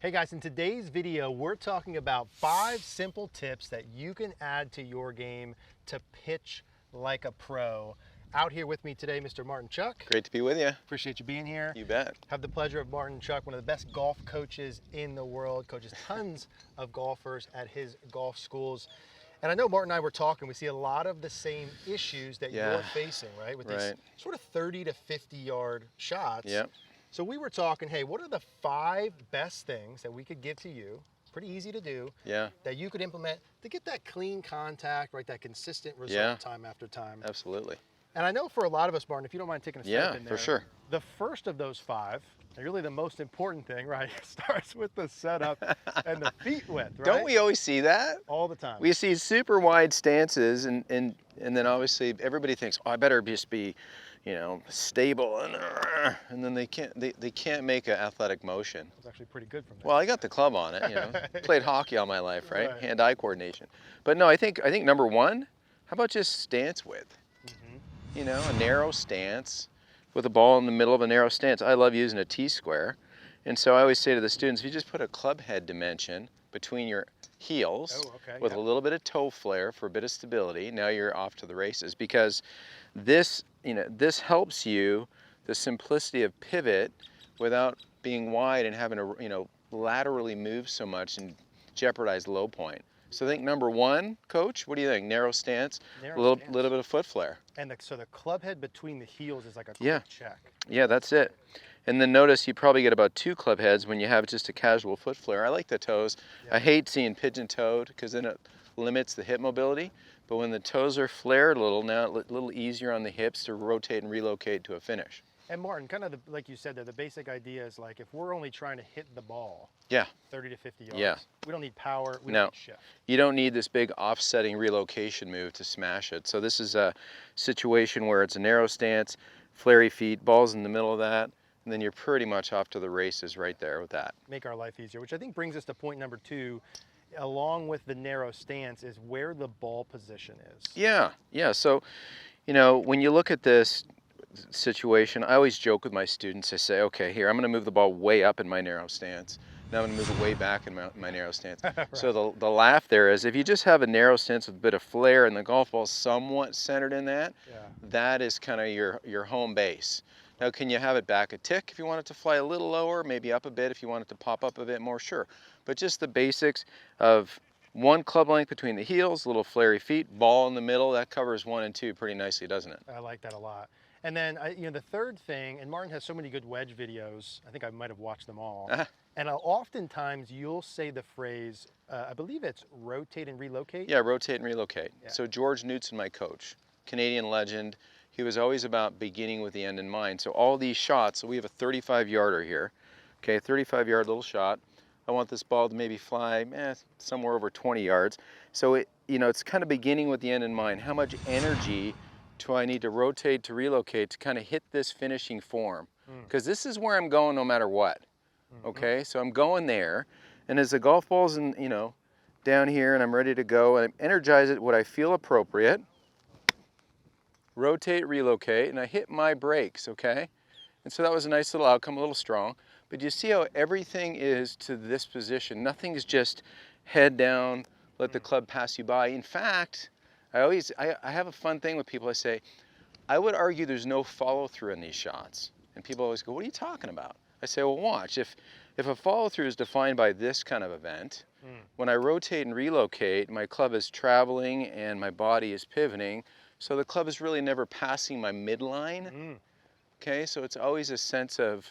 Hey guys, in today's video, we're talking about 5 simple tips that you can add to your game to pitch like a pro. Out here with me today, Mr. Martin Chuck. Great to be with you. Appreciate you being here. You bet. Have the pleasure of Martin Chuck, one of the best golf coaches in the world, coaches tons of golfers at his golf schools. And I know Martin and I were talking, we see a lot of the same issues that you're facing, right? With these sort of 30 to 50 yard shots. Yep. So we were talking, hey, what are the 5 best things that we could give to you, pretty easy to do, that you could implement to get that clean contact, right, that consistent result time after time? Absolutely. And I know for a lot of us, Martin, if you don't mind taking a step in there. For sure. The first of those 5, and really the most important thing, right, starts with the setup and the feet width, right? Don't we always see that? All the time. We see super wide stances and then obviously everybody thinks, oh, I better just be, you know, stable, and then they can't make an athletic motion. It's actually pretty good from there. Well, I got the club on it, you know. Played hockey all my life, right? Hand-eye coordination. But no, I think number 1, how about just stance width? You know, a narrow stance with a ball in the middle of a narrow stance. I love using a T-square. And so I always say to the students, if you just put a club head dimension between your heels with a little bit of toe flare for a bit of stability, now you're off to the races. Because this, you know, this helps you, the simplicity of pivot without being wide and having to, you know, laterally move so much and jeopardize low point. So I think number 1, coach, what do you think? Narrow stance, a little bit of foot flare. And so the club head between the heels is like a quick check. Yeah, that's it. And then notice you probably get about 2 club heads when you have just a casual foot flare. I like the toes. I hate seeing pigeon-toed because then it limits the hip mobility. But when the toes are flared a little, now a little easier on the hips to rotate and relocate to a finish. And Martin, kind of like you said there, the basic idea is like if we're only trying to hit the ball 30 to 50 yards, we don't need power, we don't need shift. You don't need this big offsetting relocation move to smash it. So this is a situation where it's a narrow stance, flary feet, ball's in the middle of that, and then you're pretty much off to the races right there with that. Make our life easier, which I think brings us to point number 2, along with the narrow stance, is where the ball position is. Yeah. So, you know, when you look at this situation, I always joke with my students. I say, okay, here, I'm going to move the ball way up in my narrow stance. Now I'm going to move it way back in my narrow stance. So the laugh there is if you just have a narrow stance with a bit of flair and the golf ball somewhat centered in that, that is kind of your home base. Now, can you have it back a tick if you want it to fly a little lower, maybe up a bit if you want it to pop up a bit more? Sure. But just the basics of 1 club length between the heels, little flary feet, ball in the middle, that covers 1 and 2 pretty nicely, doesn't it? I like that a lot. And then, you know, the third thing, and Martin has so many good wedge videos, I think I might have watched them all. And oftentimes you'll say the phrase, I believe it's rotate and relocate. Yeah, rotate and relocate. So George Knudson, my coach, Canadian legend, he was always about beginning with the end in mind. So all these shots, so we have a 35 yarder here, okay, 35 yard little shot. I want this ball to maybe fly somewhere over 20 yards. So it, you know, it's kind of beginning with the end in mind. How much energy do I need to rotate to relocate to kind of hit this finishing form? Because this is where I'm going no matter what. Okay, so I'm going there, and as the golf ball's in, you know, down here and I'm ready to go and I energize it what I feel appropriate, rotate, relocate, and I hit my brakes, okay? And so that was a nice little outcome, a little strong. But you see how everything is to this position. Nothing's just head down, let the club pass you by. In fact, I have a fun thing with people. I say, I would argue there's no follow through in these shots. And people always go, what are you talking about? I say, well, watch. If a follow through is defined by this kind of event, when I rotate and relocate, my club is traveling and my body is pivoting. So the club is really never passing my midline. Okay, so it's always a sense of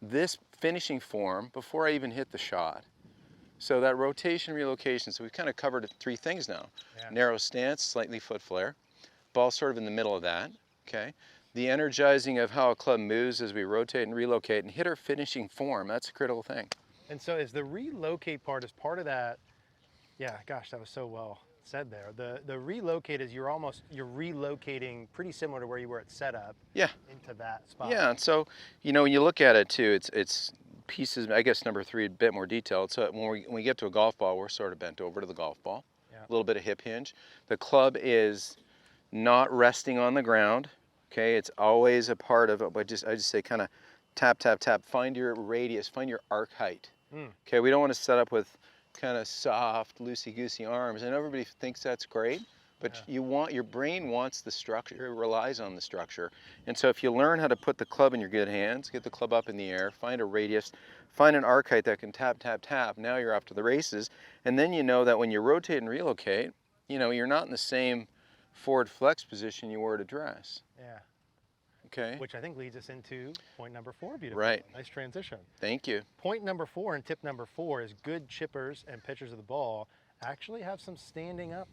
this finishing form before I even hit the shot. So that rotation, relocation, so we've kind of covered 3 things now. Narrow stance, slightly foot flare, ball sort of in the middle of that, okay? The energizing of how a club moves as we rotate and relocate and hit our finishing form, that's a critical thing. And so is the relocate part, is part of that, gosh, that was so well said there. The relocate is you're relocating pretty similar to where you were at setup into that spot. Yeah, and so, you know, when you look at it too, it's pieces, I guess number 3, a bit more detailed. So when we get to a golf ball, we're sort of bent over to the golf ball. A little bit of hip hinge. The club is not resting on the ground. Okay, it's always a part of it, but I just say kind of tap, tap, tap. Find your radius, find your arc height. Okay, we don't want to set up with kind of soft, loosey-goosey arms. And everybody thinks that's great, but your brain wants the structure, it relies on the structure. And so if you learn how to put the club in your good hands, get the club up in the air, find a radius, find an arc height that can tap, tap, tap, now you're off to the races. And then you know that when you rotate and relocate, you know, you're not in the same forward flex position you were at address. Yeah. Okay. Which I think leads us into point number 4, beautiful. Right. Nice transition. Thank you. Point number 4 and tip number 4 is good chippers and pitchers of the ball actually have some standing up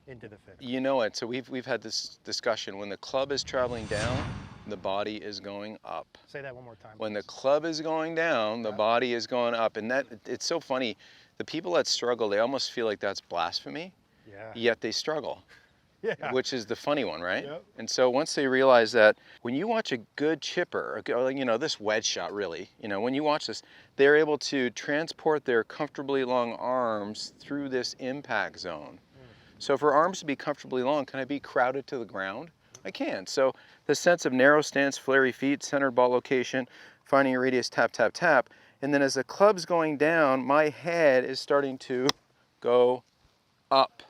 into the finish. You know it. So we've had this discussion. When the club is traveling down, the body is going up. Say that one more time. When the club is going down, the body is going up. And that it's so funny. The people that struggle, they almost feel like that's blasphemy. Yeah. Yet they struggle. Yeah. Which is the funny one, right? Yep. And so once they realize that when you watch a good chipper, you know, this wedge shot really, you know, when you watch this, they're able to transport their comfortably long arms through this impact zone. So for arms to be comfortably long, can I be crowded to the ground? I can. So the sense of narrow stance, flary feet, centered ball location, finding a radius, tap, tap, tap. And then as the club's going down, my head is starting to go up.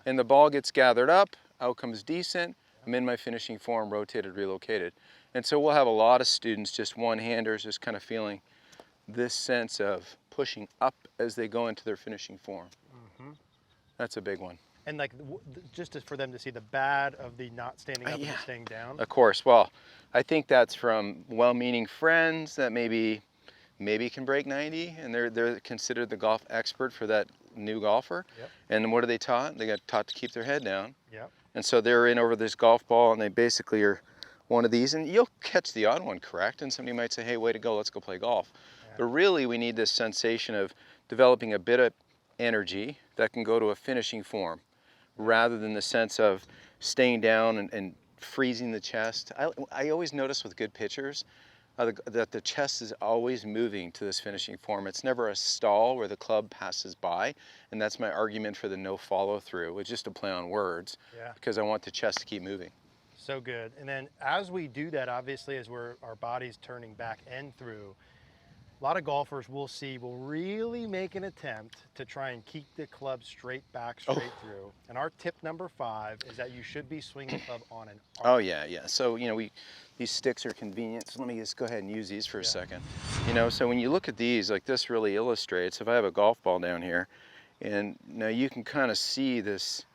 And the ball gets gathered up, outcome's decent, I'm in my finishing form, rotated, relocated. And so we'll have a lot of students, just one-handers, just kind of feeling this sense of pushing up as they go into their finishing form. That's a big one. And like, just for them to see the bad of the not standing up and the staying down. Of course. Well, I think that's from well-meaning friends that maybe can break 90, and they're considered the golf expert for that new golfer. Yep. And what are they taught? They got taught to keep their head down. Yep. And so they're in over this golf ball, and they basically are one of these. And you'll catch the odd one correct, and somebody might say, hey, way to go, let's go play golf. Yeah. But really, we need this sensation of developing a bit of energy that can go to a finishing form, rather than the sense of staying down and freezing the chest. I always notice with good pitchers that the chest is always moving to this finishing form. It's never a stall where the club passes by, and that's my argument for the no follow through. It's just a play on words, because I want the chest to keep moving. So good. And then as we do that, obviously, as our body's turning back and through, a lot of golfers will really make an attempt to try and keep the club straight back, straight through. And our tip number 5 is that you should be swinging the club on an arc. Oh yeah. So, you know, these sticks are convenient. So let me just go ahead and use these for a second. You know, so when you look at these, like this really illustrates, if I have a golf ball down here, and now you can kind of see this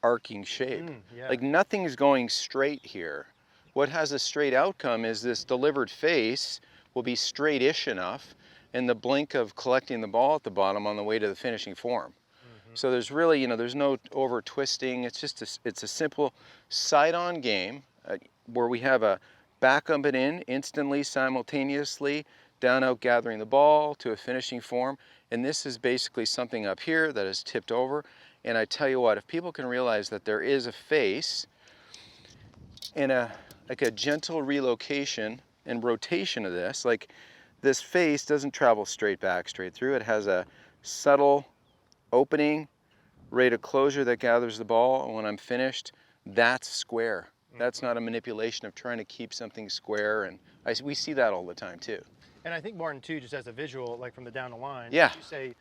arcing shape. Like nothing's going straight here. What has a straight outcome is this delivered face will be straight-ish enough in the blink of collecting the ball at the bottom on the way to the finishing form. So there's really, you know, there's no over twisting. It's just it's a simple side-on game where we have a back up and in instantly, simultaneously, down out gathering the ball to a finishing form. And this is basically something up here that is tipped over. And I tell you what, if people can realize that there is a face and like a gentle relocation and rotation of this, like this face doesn't travel straight back, straight through. It has a subtle opening, rate of closure that gathers the ball. And when I'm finished, that's square. That's not a manipulation of trying to keep something square. And we see that all the time too. And I think, Martin, too, just as a visual, like from the down the line, you say,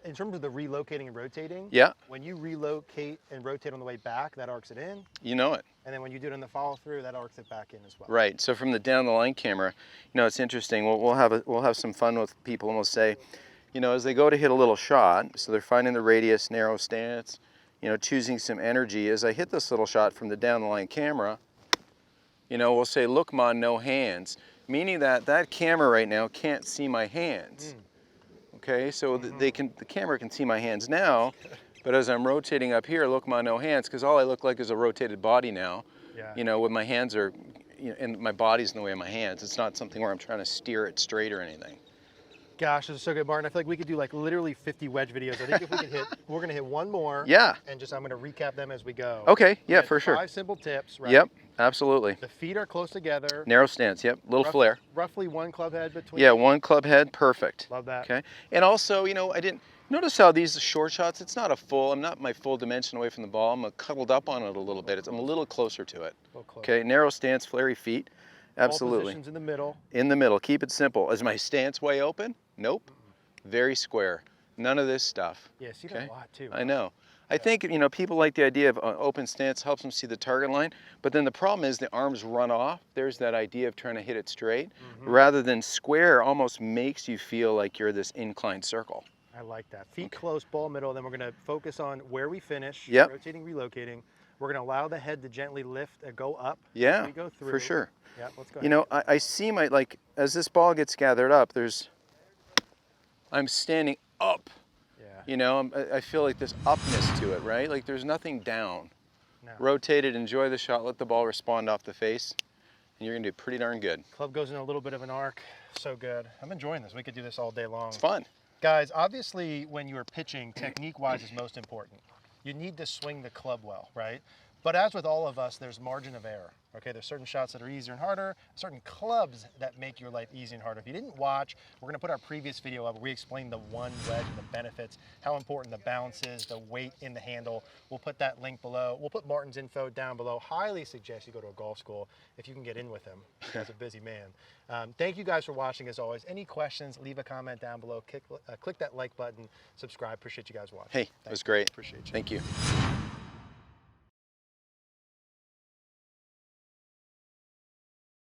in terms of the relocating and rotating, when you relocate and rotate on the way back, that arcs it in. You know it. And then when you do it in the follow through, that arcs it back in as well. Right. So from the down the line camera, you know, it's interesting. We'll have some fun with people, and we'll say, you know, as they go to hit a little shot, so they're finding the radius, narrow stance, you know, choosing some energy. As I hit this little shot from the down the line camera, you know, we'll say, look, ma, no hands, meaning that camera right now can't see my hands. Okay, so the camera can see my hands now, but as I'm rotating up here, look, ma, no hands, because all I look like is a rotated body now. You know, when my hands are, you know, and my body's in the way of my hands. It's not something where I'm trying to steer it straight or anything. Gosh, this is so good, Martin. I feel like we could do like literally 50 wedge videos. I think if we could we're going to hit one more. And just, I'm going to recap them as we go. Okay, yeah, for sure. 5 simple tips, right? Yep, absolutely. The feet are close together. Narrow stance, yep, little flare. Roughly 1 club head between. Yeah, 1 club head, perfect. Love that. Okay, and also, you know, I didn't, notice how these short shots, it's not I'm not my full dimension away from the ball. I'm cuddled up on it a little bit. I'm a little closer to it. Okay, narrow stance, flary feet, absolutely. All positions in the middle. In the middle, keep it simple. Is my stance way open? Nope. very square. None of this stuff. Yeah, see that a lot too. I know. I think, you know, people like the idea of open stance, helps them see the target line, but then the problem is the arms run off. There's that idea of trying to hit it straight. Rather than square, almost makes you feel like you're this inclined circle. I like that. Feet close, ball middle, then we're going to focus on where we finish, Yep. rotating, relocating. We're going to allow the head to gently lift and go up Yeah, as we go through. for sure. Yeah, let's go ahead. You know, I see my, like, as this ball gets gathered up, I'm standing up. You know, I feel like this upness to it, right? Like there's nothing down. No. Rotate it, enjoy the shot, let the ball respond off the face, and you're gonna do pretty darn good. Club goes in a little bit of an arc. So good. I'm enjoying this. We could do this all day long. It's fun. Guys, obviously when you're pitching, technique-wise is most important. You need to swing the club well, right? But as with all of us, there's margin of error. Okay, there's certain shots that are easier and harder, certain clubs that make your life easy and harder. If you didn't watch, we're gonna put our previous video up where we explain the ONE Wedge and the benefits, how important the bounce is, the weight in the handle. We'll put that link below. We'll put Martin's info down below. Highly suggest you go to a golf school if you can get in with him. He's a busy man. Thank you guys for watching as always. Any questions, leave a comment down below. Click that like button, subscribe. Appreciate you guys watching. Hey, that was great. Appreciate you. Thank you.